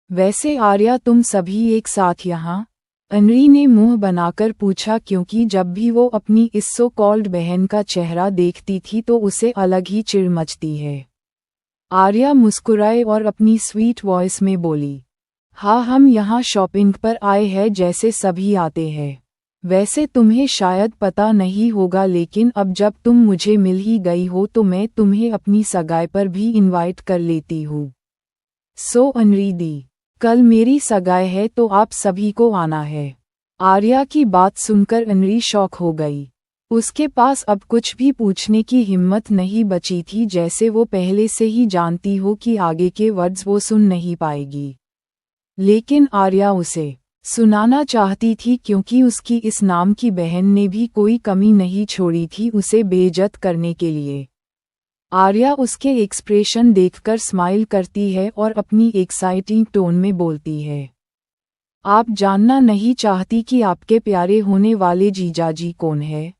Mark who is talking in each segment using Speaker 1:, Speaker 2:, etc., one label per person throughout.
Speaker 1: वैसे आर्या तुम सभी एक साथ यहाँ? अनरी ने मुंह बनाकर पूछा क्योंकि जब भी वो अपनी इस सो कॉल्ड बहन का चेहरा देखती थी तो उसे अलग ही चिढ़ मचती है। आर्या मुस्कुराए और अपनी स्वीट वॉइस में बोली, हाँ हम यहाँ शॉपिंग पर आए हैं जैसे सभी आते हैं। वैसे तुम्हें शायद पता नहीं होगा लेकिन अब जब तुम मुझे मिल ही गई हो तो मैं तुम्हें अपनी सगाई पर भी इनवाइट कर लेती हूँ। सो अनरी दी, कल मेरी सगाई है तो आप सभी को आना है। आर्या की बात सुनकर अनरी शॉक हो गई। उसके पास अब कुछ भी पूछने की हिम्मत नहीं बची थी, जैसे वो पहले से ही जानती हो कि आगे के वर्ड्स वो सुन नहीं पाएगी। लेकिन आर्या उसे सुनाना चाहती थी क्योंकि उसकी इस नाम की बहन ने भी कोई कमी नहीं छोड़ी थी उसे बेइज्जत करने के लिए। आर्या उसके एक्सप्रेशन देखकर स्माइल करती है और अपनी एक्साइटिंग टोन में बोलती है, आप जानना नहीं चाहती कि आपके प्यारे होने वाले जीजाजी कौन है?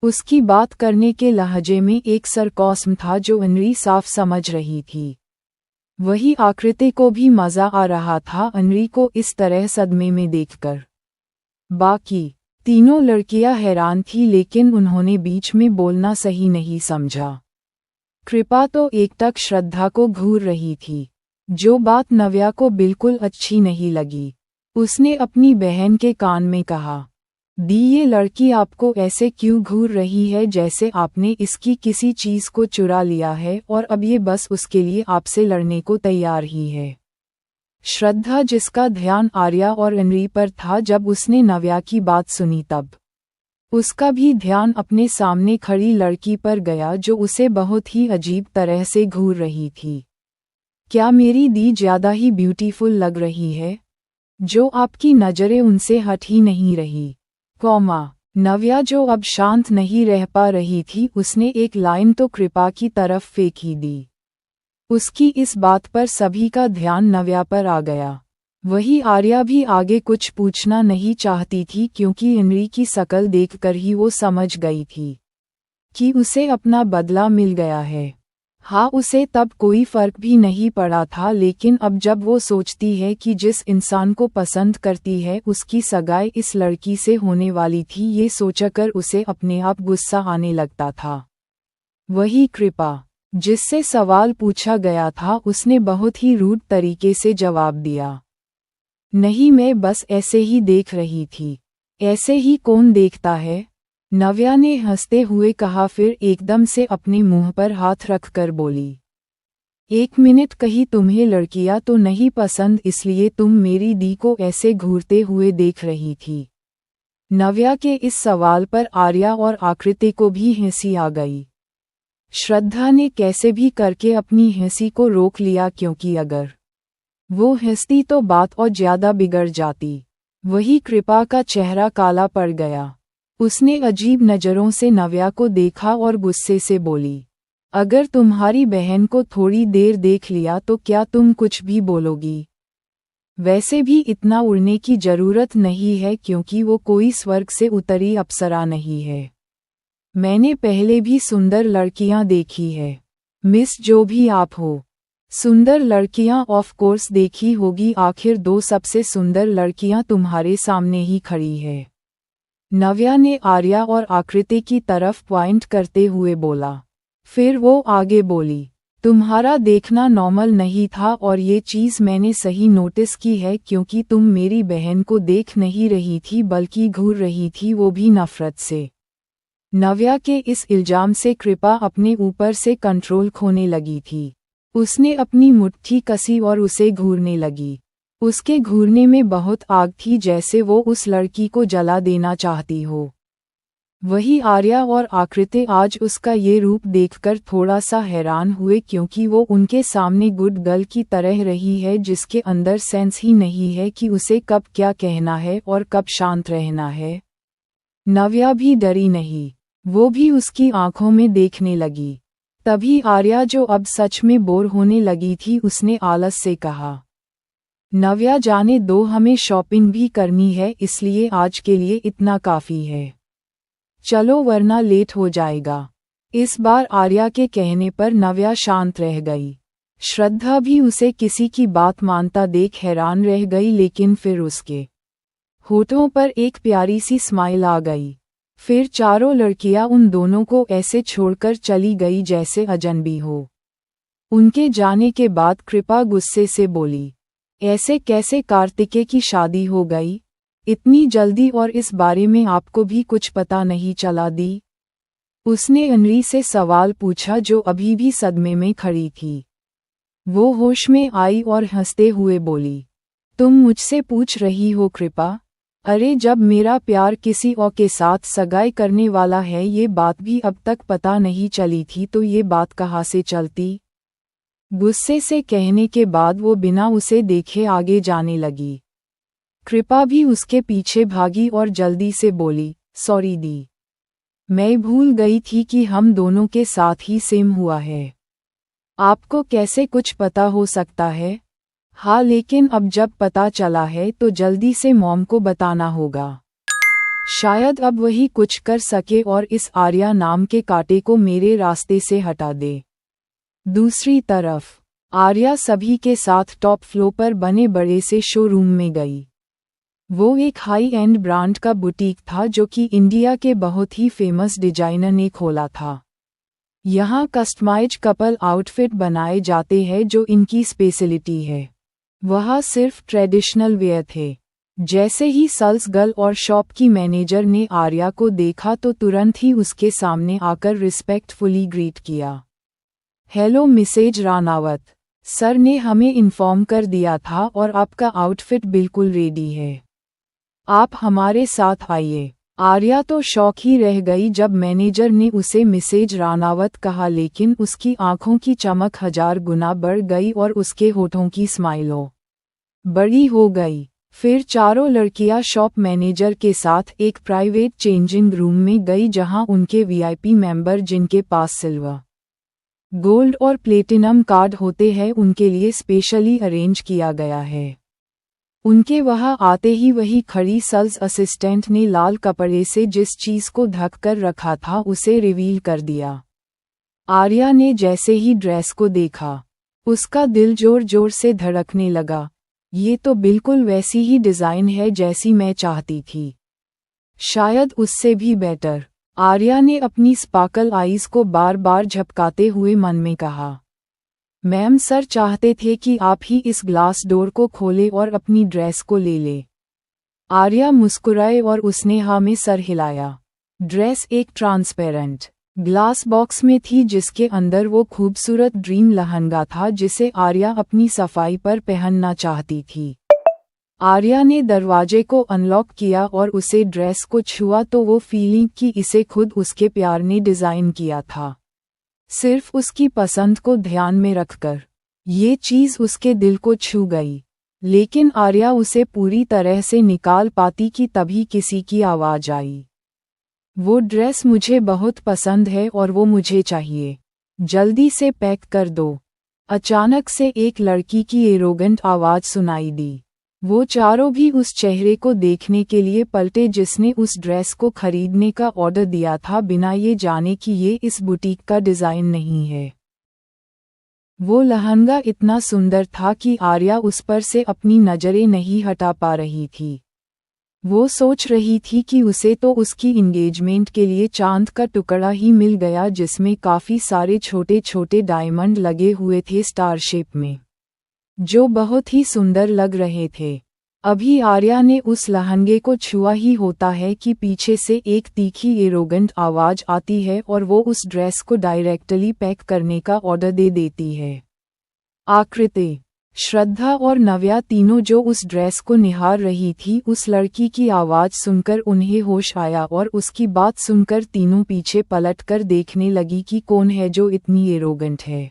Speaker 1: उसकी बात करने के लहजे में एक सरकास्म था जो अनरी साफ समझ रही थी। वही आकृति को भी मजा आ रहा था अनरी को इस तरह सदमे में देखकर। बाकी तीनों लड़कियां हैरान थी लेकिन उन्होंने बीच में बोलना सही नहीं समझा। कृपा तो एकटक श्रद्धा को घूर रही थी, जो बात नव्या को बिल्कुल अच्छी नहीं लगी। उसने अपनी बहन के कान में कहा, दी ये लड़की आपको ऐसे क्यों घूर रही है जैसे आपने इसकी किसी चीज को चुरा लिया है और अब ये बस उसके लिए आपसे लड़ने को तैयार ही है। श्रद्धा, जिसका ध्यान आर्या और अनरी पर था जब उसने नव्या की बात सुनी, तब उसका भी ध्यान अपने सामने खड़ी लड़की पर गया जो उसे बहुत ही अजीब तरह से घूर रही थी। क्या मेरी दी ज्यादा ही ब्यूटीफुल लग रही है? जो आपकी नजरें उनसे हट ही नहीं रही। नव्या, जो अब शांत नहीं रह पा रही थी, उसने एक लाइन तो कृपा की तरफ फेंक ही दी। उसकी इस बात पर सभी का ध्यान नव्या पर आ गया। वही आर्या भी आगे कुछ पूछना नहीं चाहती थी क्योंकि अनरी की शकल देखकर ही वो समझ गई थी कि उसे अपना बदला मिल गया है। हाँ, उसे तब कोई फर्क भी नहीं पड़ा था, लेकिन अब जब वो सोचती है कि जिस इंसान को पसंद करती है उसकी सगाई इस लड़की से होने वाली थी, ये सोचकर उसे अपने आप गुस्सा आने लगता था। वही कृपा, जिससे सवाल पूछा गया था, उसने बहुत ही रूड तरीके से जवाब दिया, नहीं, मैं बस ऐसे ही देख रही थी। ऐसे ही कौन देखता है? नव्या ने हंसते हुए कहा, फिर एकदम से अपने मुंह पर हाथ रखकर बोली, एक मिनट, कहीं तुम्हें लड़कियां तो नहीं पसंद इसलिए तुम मेरी दी को ऐसे घूरते हुए देख रही थी? नव्या के इस सवाल पर आर्या और आकृति को भी हंसी आ गई। श्रद्धा ने कैसे भी करके अपनी हंसी को रोक लिया क्योंकि अगर वो हंसती तो बात और ज्यादा बिगड़ जाती। वही कृपा का चेहरा काला पड़ गया। उसने अजीब नज़रों से नव्या को देखा और गुस्से से बोली, अगर तुम्हारी बहन को थोड़ी देर देख लिया तो क्या तुम कुछ भी बोलोगी? वैसे भी इतना उड़ने की जरूरत नहीं है क्योंकि वो कोई स्वर्ग से उतरी अप्सरा नहीं है। मैंने पहले भी सुंदर लड़कियां देखी है, मिस, जो भी आप हो। सुंदर लड़कियां ऑफ कोर्स देखी होगी, आखिर दो सबसे सुंदर लड़कियां तुम्हारे सामने ही खड़ी है। नव्या ने आर्या और आकृति की तरफ पॉइंट करते हुए बोला। फिर वो आगे बोली, तुम्हारा देखना नॉर्मल नहीं था और ये चीज़ मैंने सही नोटिस की है क्योंकि तुम मेरी बहन को देख नहीं रही थी बल्कि घूर रही थी, वो भी नफरत से। नव्या के इस इल्जाम से कृपा अपने ऊपर से कंट्रोल खोने लगी थी। उसने अपनी मुट्ठी कसी और उसे घूरने लगी। उसके घूरने में बहुत आग थी, जैसे वो उस लड़की को जला देना चाहती हो। वही आर्या और आकृति आज उसका ये रूप देखकर थोड़ा सा हैरान हुए क्योंकि वो उनके सामने गुड गर्ल की तरह रही है जिसके अंदर सेंस ही नहीं है कि उसे कब क्या कहना है और कब शांत रहना है। नव्या भी डरी नहीं, वो भी उसकी आंखों में देखने लगी। तभी आर्या, जो अब सच में बोर होने लगी थी, उसने आलस से कहा, नव्या जाने दो, हमें शॉपिंग भी करनी है इसलिए आज के लिए इतना काफ़ी है। चलो वरना लेट हो जाएगा। इस बार आर्या के कहने पर नव्या शांत रह गई। श्रद्धा भी उसे किसी की बात मानता देख हैरान रह गई, लेकिन फिर उसके होठों पर एक प्यारी सी स्माइल आ गई। फिर चारों लड़कियां उन दोनों को ऐसे छोड़कर चली गई जैसे अजनबी हो। उनके जाने के बाद कृपा गुस्से से बोली, ऐसे कैसे कार्तिकेय की शादी हो गई इतनी जल्दी, और इस बारे में आपको भी कुछ पता नहीं चला दी? उसने अनरी से सवाल पूछा, जो अभी भी सदमे में खड़ी थी। वो होश में आई और हंसते हुए बोली, तुम मुझसे पूछ रही हो कृपा? अरे जब मेरा प्यार किसी और के साथ सगाई करने वाला है, ये बात भी अब तक पता नहीं चली थी, तो ये बात कहाँ से चलती? गुस्से से कहने के बाद वो बिना उसे देखे आगे जाने लगी। कृपा भी उसके पीछे भागी और जल्दी से बोली, सॉरी दी, मैं भूल गई थी कि हम दोनों के साथ ही सेम हुआ है। आपको कैसे कुछ पता हो सकता है? हाँ, लेकिन अब जब पता चला है तो जल्दी से मॉम को बताना होगा। शायद अब वही कुछ कर सके और इस आर्या नाम के कांटे को मेरे रास्ते से हटा दे। दूसरी तरफ आर्या सभी के साथ टॉप फ्लोर पर बने बड़े से शोरूम में गई। वो एक हाई एंड ब्रांड का बुटीक था जो कि इंडिया के बहुत ही फेमस डिजाइनर ने खोला था। यहाँ कस्टमाइज्ड कपल आउटफिट बनाए जाते हैं जो इनकी स्पेशलिटी है। वहाँ सिर्फ ट्रेडिशनल वेयर थे। जैसे ही सेल्स गर्ल और शॉप की मैनेजर ने आर्या को देखा तो तुरंत ही उसके सामने आकर रिस्पेक्टफुली ग्रीट किया। हेलो मिसेज रानावत, सर ने हमें इन्फॉर्म कर दिया था और आपका आउटफिट बिल्कुल रेडी है, आप हमारे साथ आइए। आर्या तो शॉक ही रह गई जब मैनेजर ने उसे मिसेज रानावत कहा, लेकिन उसकी आंखों की चमक 1000 गुना बढ़ गई और उसके होठों की स्माइलो बड़ी हो गई। फिर चारों लड़कियां शॉप मैनेजर के साथ एक प्राइवेट चेंजिंग रूम में गई, जहां उनके वीआईपी मेंबर जिनके पास सिल्वर, गोल्ड और प्लेटिनम कार्ड होते हैं, उनके लिए स्पेशली अरेंज किया गया है। उनके वहां आते ही वही खड़ी सेल्स असिस्टेंट ने लाल कपड़े से जिस चीज को ढक कर रखा था उसे रिवील कर दिया। आर्या ने जैसे ही ड्रेस को देखा, उसका दिल जोर जोर से धड़कने लगा। ये तो बिल्कुल वैसी ही डिजाइन है जैसी मैं चाहती थी, शायद उससे भी बेटर। आर्या ने अपनी स्पार्कल आईज को बार बार झपकाते हुए मन में कहा, मैम सर चाहते थे कि आप ही इस ग्लास डोर को खोले और अपनी ड्रेस को ले ले। आर्या मुस्कुराए और उसने हाँ में सर हिलाया। ड्रेस एक ट्रांसपेरेंट ग्लास बॉक्स में थी जिसके अंदर वो खूबसूरत ड्रीम लहंगा था जिसे आर्या अपनी सफाई पर पहनना चाहती थी। आर्या ने दरवाजे को अनलॉक किया और उसे ड्रेस को छुआ तो वो फीलिंग कि इसे खुद उसके प्यार ने डिज़ाइन किया था, सिर्फ उसकी पसंद को ध्यान में रखकर। ये चीज़ उसके दिल को छू गई, लेकिन आर्या उसे पूरी तरह से निकाल पाती कि तभी किसी की आवाज़ आई, वो ड्रेस मुझे बहुत पसंद है और वो मुझे चाहिए, जल्दी से पैक कर दो। अचानक से एक लड़की की एरोगेंट आवाज़ सुनाई दी। वो चारों भी उस चेहरे को देखने के लिए पलटे जिसने उस ड्रेस को खरीदने का ऑर्डर दिया था, बिना ये जाने कि ये इस बुटीक का डिज़ाइन नहीं है। वो लहंगा इतना सुंदर था कि आर्या उस पर से अपनी नज़रें नहीं हटा पा रही थी। वो सोच रही थी कि उसे तो उसकी एंगेजमेंट के लिए चांद का टुकड़ा ही मिल गया, जिसमें काफ़ी सारे छोटे छोटे डायमंड लगे हुए थे स्टार शेप में, जो बहुत ही सुंदर लग रहे थे। अभी आर्या ने उस लहंगे को छुआ ही होता है कि पीछे से एक तीखी एरोगेंट आवाज़ आती है और वो उस ड्रेस को डायरेक्टली पैक करने का ऑर्डर दे देती है। आकृति, श्रद्धा और नव्या तीनों जो उस ड्रेस को निहार रही थी, उस लड़की की आवाज़ सुनकर उन्हें होश आया और उसकी बात सुनकर तीनों पीछे पलटकर देखने लगी कि कौन है जो इतनी एरोगेंट है।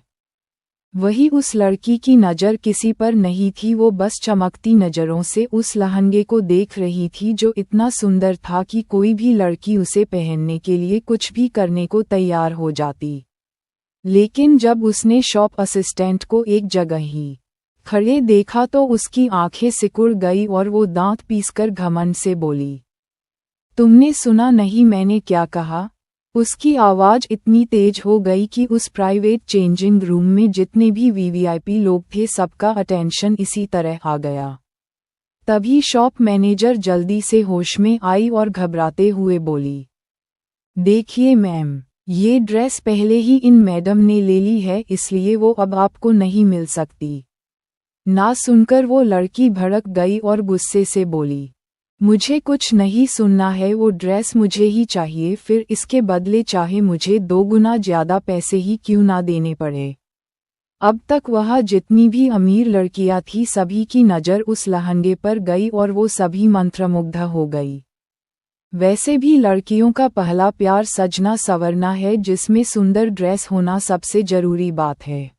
Speaker 1: वही उस लड़की की नज़र किसी पर नहीं थी, वो बस चमकती नज़रों से उस लहंगे को देख रही थी जो इतना सुंदर था कि कोई भी लड़की उसे पहनने के लिए कुछ भी करने को तैयार हो जाती। लेकिन जब उसने शॉप असिस्टेंट को एक जगह ही खड़े देखा तो उसकी आंखें सिकुड़ गई और वो दांत पीसकर घमंड से बोली, तुमने सुना नहीं मैंने क्या कहा? उसकी आवाज इतनी तेज हो गई कि उस प्राइवेट चेंजिंग रूम में जितने भी वीवीआईपी लोग थे सबका अटेंशन इसी तरह आ गया। तभी शॉप मैनेजर जल्दी से होश में आई और घबराते हुए बोली, देखिए मैम, ये ड्रेस पहले ही इन मैडम ने ले ली है, इसलिए वो अब आपको नहीं मिल सकती। ना सुनकर वो लड़की भड़क गई और गुस्से से बोली, मुझे कुछ नहीं सुनना है, वो ड्रेस मुझे ही चाहिए, फिर इसके बदले चाहे मुझे 2 गुना ज्यादा पैसे ही क्यों ना देने पड़े। अब तक वहाँ जितनी भी अमीर लड़कियां थी सभी की नज़र उस लहंगे पर गई और वो सभी मंत्रमुग्ध हो गई। वैसे भी लड़कियों का पहला प्यार सजना संवरना है, जिसमें सुंदर ड्रेस होना सबसे जरूरी बात है।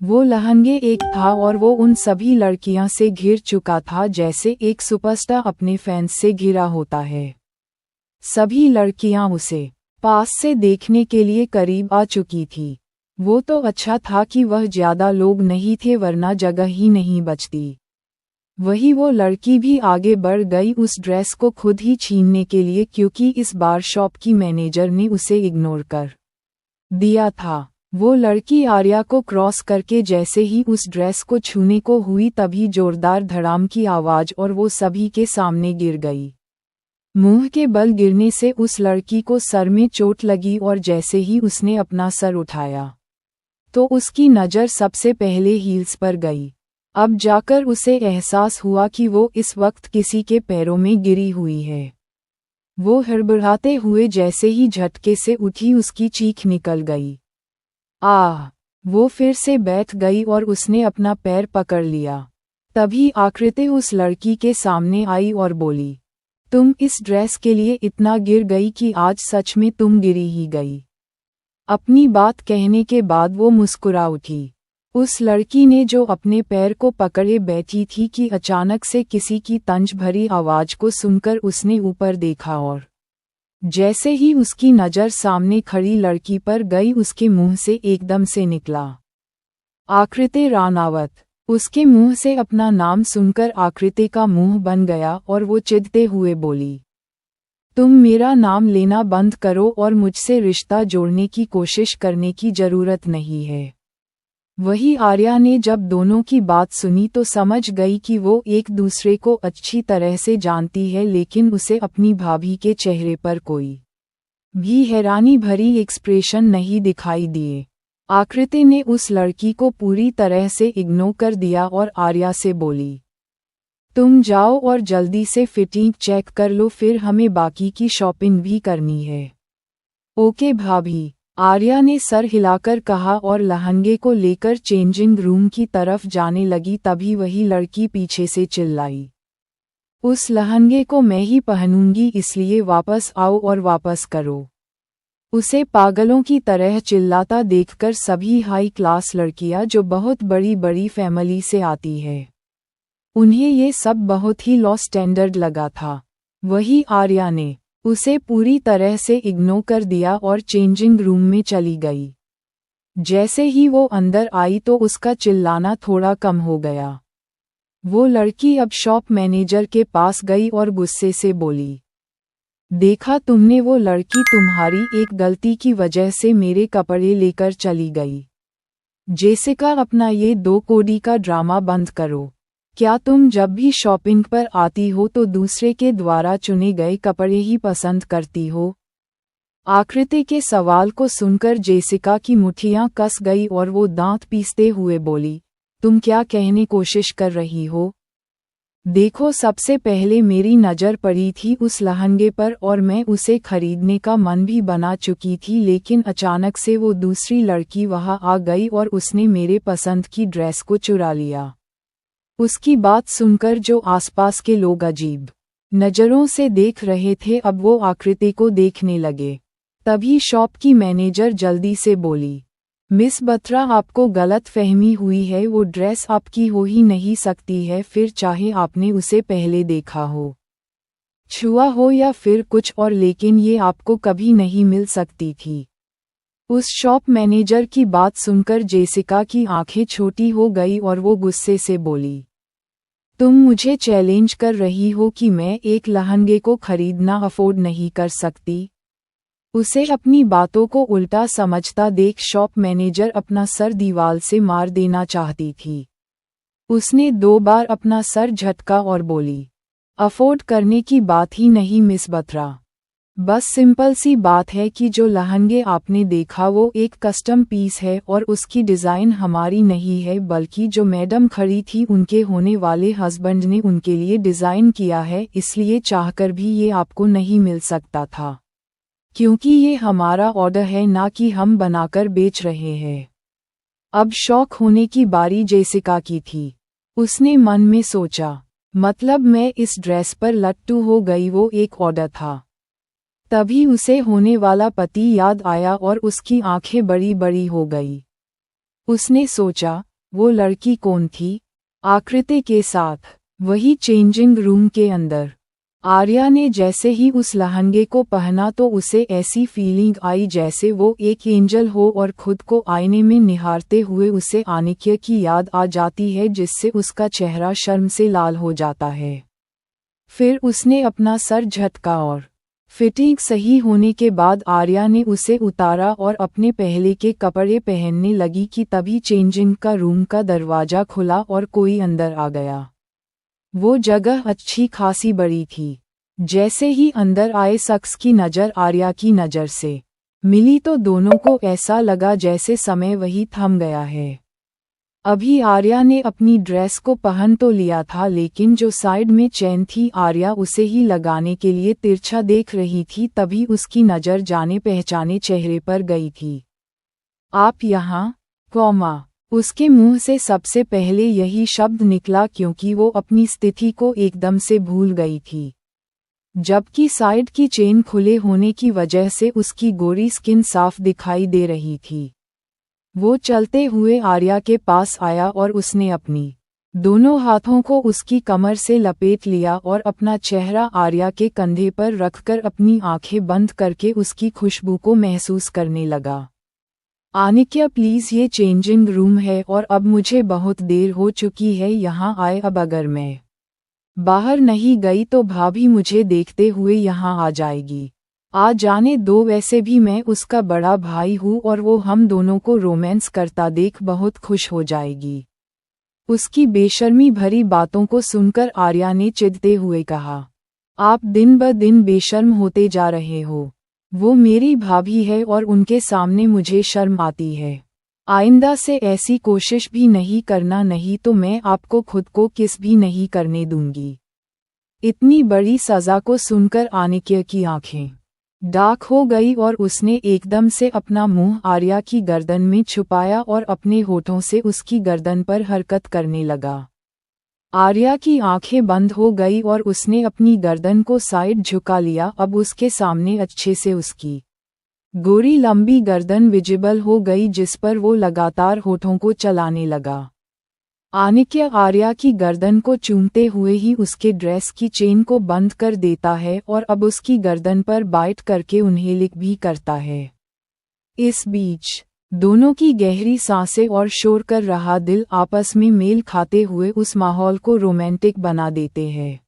Speaker 1: वो लहंगे एक था और वो उन सभी लड़कियां से घिर चुका था जैसे एक सुपरस्टार अपने फैंस से घिरा होता है। सभी लड़कियां उसे पास से देखने के लिए करीब आ चुकी थी। वो तो अच्छा था कि वह ज्यादा लोग नहीं थे, वरना जगह ही नहीं बचती। वही वो लड़की भी आगे बढ़ गई उस ड्रेस को खुद ही छीनने के लिए, क्योंकि इस बार शॉप की मैनेजर ने उसे इग्नोर कर दिया था। वो लड़की आर्या को क्रॉस करके जैसे ही उस ड्रेस को छूने को हुई तभी जोरदार धड़ाम की आवाज और वो सभी के सामने गिर गई। मुंह के बल गिरने से उस लड़की को सर में चोट लगी और जैसे ही उसने अपना सर उठाया तो उसकी नज़र सबसे पहले हील्स पर गई। अब जाकर उसे एहसास हुआ कि वो इस वक्त किसी के पैरों में गिरी हुई है। वो हड़बड़ाते हुए जैसे ही झटके से उठी उसकी चीख निकल गई। वो फिर से बैठ गई और उसने अपना पैर पकड़ लिया। तभी आकृति उस लड़की के सामने आई और बोली, तुम इस ड्रेस के लिए इतना गिर गई कि आज सच में तुम गिरी ही गई। अपनी बात कहने के बाद वो मुस्कुरा उठी। उस लड़की ने जो अपने पैर को पकड़े बैठी थी कि अचानक से किसी की तंज भरी आवाज को सुनकर उसने ऊपर देखा और जैसे ही उसकी नज़र सामने खड़ी लड़की पर गई उसके मुंह से एकदम से निकला, आकृति रानावत। उसके मुंह से अपना नाम सुनकर आकृति का मुंह बन गया और वो चिढ़ते हुए बोली, तुम मेरा नाम लेना बंद करो और मुझसे रिश्ता जोड़ने की कोशिश करने की जरूरत नहीं है। वही आर्या ने जब दोनों की बात सुनी तो समझ गई कि वो एक दूसरे को अच्छी तरह से जानती है, लेकिन उसे अपनी भाभी के चेहरे पर कोई भी हैरानी भरी एक्सप्रेशन नहीं दिखाई दिए। आकृति ने उस लड़की को पूरी तरह से इग्नोर कर दिया और आर्या से बोली, तुम जाओ और जल्दी से फिटिंग चेक कर लो, फिर हमें बाकी की शॉपिंग भी करनी है। ओके भाभी, आर्या ने सर हिलाकर कहा और लहंगे को लेकर चेंजिंग रूम की तरफ जाने लगी। तभी वही लड़की पीछे से चिल्लाई, उस लहंगे को मैं ही पहनूंगी, इसलिए वापस आओ और वापस करो। उसे पागलों की तरह चिल्लाता देखकर सभी हाई क्लास लड़कियां जो बहुत बड़ी बड़ी फैमिली से आती है, उन्हें ये सब बहुत ही लो स्टैंडर्ड लगा था। वही आर्या ने उसे पूरी तरह से इग्नोर कर दिया और चेंजिंग रूम में चली गई। जैसे ही वो अंदर आई तो उसका चिल्लाना थोड़ा कम हो गया। वो लड़की अब शॉप मैनेजर के पास गई और गुस्से से बोली, देखा तुमने, वो लड़की तुम्हारी एक गलती की वजह से मेरे कपड़े लेकर चली गई। जेसिका, अपना ये 2 कोड़ी का ड्रामा बंद करो। क्या तुम जब भी शॉपिंग पर आती हो तो दूसरे के द्वारा चुने गए कपड़े ही पसंद करती हो? आकृति के सवाल को सुनकर जेसिका की मुट्ठियां कस गई और वो दांत पीसते हुए बोली, तुम क्या कहने कोशिश कर रही हो? देखो, सबसे पहले मेरी नज़र पड़ी थी उस लहंगे पर और मैं उसे खरीदने का मन भी बना चुकी थी, लेकिन अचानक से वो दूसरी लड़की वहां आ गई और उसने मेरे पसंद की ड्रेस को चुरा लिया। उसकी बात सुनकर जो आसपास के लोग अजीब नज़रों से देख रहे थे अब वो आकृति को देखने लगे। तभी शॉप की मैनेजर जल्दी से बोली, मिस बत्रा, आपको गलत फहमी हुई है, वो ड्रेस आपकी हो ही नहीं सकती है, फिर चाहे आपने उसे पहले देखा हो, छुआ हो या फिर कुछ और, लेकिन ये आपको कभी नहीं मिल सकती थी। उस शॉप मैनेजर की बात सुनकर जेसिका की आंखें छोटी हो गई और वो गुस्से से बोली, तुम मुझे चैलेंज कर रही हो कि मैं एक लहंगे को खरीदना अफोर्ड नहीं कर सकती? उसे अपनी बातों को उल्टा समझता देख शॉप मैनेजर अपना सर दीवार से मार देना चाहती थी। उसने 2 बार अपना सर झटका और बोली, अफोर्ड करने की बात ही नहीं मिस बत्रा। बस सिंपल सी बात है कि जो लहंगे आपने देखा वो एक कस्टम पीस है और उसकी डिज़ाइन हमारी नहीं है, बल्कि जो मैडम खड़ी थी उनके होने वाले हस्बैंड ने उनके लिए डिज़ाइन किया है, इसलिए चाहकर भी ये आपको नहीं मिल सकता था, क्योंकि ये हमारा ऑर्डर है ना कि हम बनाकर बेच रहे हैं। अब शौक होने की बारी जेसिका की थी। उसने मन में सोचा, मतलब मैं इस ड्रेस पर लट्टू हो गई, वो एक ऑर्डर था। तभी उसे होने वाला पति याद आया और उसकी आंखें बड़ी बड़ी हो गई। उसने सोचा, वो लड़की कौन थी? आकृति के साथ, वही चेंजिंग रूम के अंदर। आर्या ने जैसे ही उस लहंगे को पहना तो उसे ऐसी फीलिंग आई जैसे वो एक एंजल हो और खुद को आईने में निहारते हुए उसे आनिक्य की याद आ जाती है, जिससे उसका चेहरा शर्म से लाल हो जाता है। फिर उसने अपना सर झटका और फिटिंग सही होने के बाद आर्या ने उसे उतारा और अपने पहले के कपड़े पहनने लगी कि तभी चेंजिंग का रूम का दरवाजा खुला और कोई अंदर आ गया। वो जगह अच्छी खासी बड़ी थी। जैसे ही अंदर आए शख्स की नज़र आर्या की नज़र से मिली तो दोनों को ऐसा लगा जैसे समय वही थम गया है। अभी आर्या ने अपनी ड्रेस को पहन तो लिया था, लेकिन जो साइड में चेन थी आर्या उसे ही लगाने के लिए तिरछा देख रही थी, तभी उसकी नज़र जाने पहचाने चेहरे पर गई थी। आप यहाँ? उसके मुंह से सबसे पहले यही शब्द निकला, क्योंकि वो अपनी स्थिति को एकदम से भूल गई थी। जबकि साइड की चेन खुले होने की वजह से उसकी गोरी स्किन साफ दिखाई दे रही थी। वो चलते हुए आर्या के पास आया और उसने अपनी दोनों हाथों को उसकी कमर से लपेट लिया और अपना चेहरा आर्या के कंधे पर रखकर अपनी आंखें बंद करके उसकी खुशबू को महसूस करने लगा। आनिक्य प्लीज़, ये चेंजिंग रूम है और अब मुझे बहुत देर हो चुकी है यहाँ आए। अब अगर मैं बाहर नहीं गई तो भाभी मुझे देखते हुए यहाँ आ जाएगी। आ जाने दो, वैसे भी मैं उसका बड़ा भाई हूँ और वो हम दोनों को रोमांस करता देख बहुत खुश हो जाएगी। उसकी बेशर्मी भरी बातों को सुनकर आर्या ने चिढ़ते हुए कहा, आप दिन ब दिन बेशर्म होते जा रहे हो। वो मेरी भाभी है और उनके सामने मुझे शर्म आती है। आइंदा से ऐसी कोशिश भी नहीं करना, नहीं तो मैं आपको खुद को किस भी नहीं करने दूंगी। इतनी बड़ी सज़ा को सुनकर आनिक्य की आंखें डार्क हो गई और उसने एकदम से अपना मुंह आर्या की गर्दन में छुपाया और अपने होठों से उसकी गर्दन पर हरकत करने लगा। आर्या की आंखें बंद हो गई और उसने अपनी गर्दन को साइड झुका लिया। अब उसके सामने अच्छे से उसकी गोरी लंबी गर्दन विजिबल हो गई, जिस पर वो लगातार होठों को चलाने लगा। आनिक्य आर्या की गर्दन को चूमते हुए ही उसके ड्रेस की चेन को बंद कर देता है और अब उसकी गर्दन पर बाइट करके उन्हें लिक भी करता है। इस बीच दोनों की गहरी सांसें और शोर कर रहा दिल आपस में मेल खाते हुए उस माहौल को रोमांटिक बना देते हैं।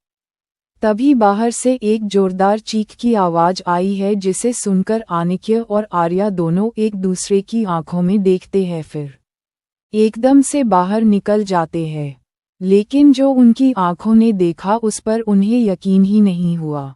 Speaker 1: तभी बाहर से एक जोरदार चीख की आवाज आई है, जिसे सुनकर आनिक्य और आर्या दोनों एक दूसरे की आंखों में देखते हैं, फिर एकदम से बाहर निकल जाते हैं। लेकिन जो उनकी आंखों ने देखा उस पर उन्हें यकीन ही नहीं हुआ।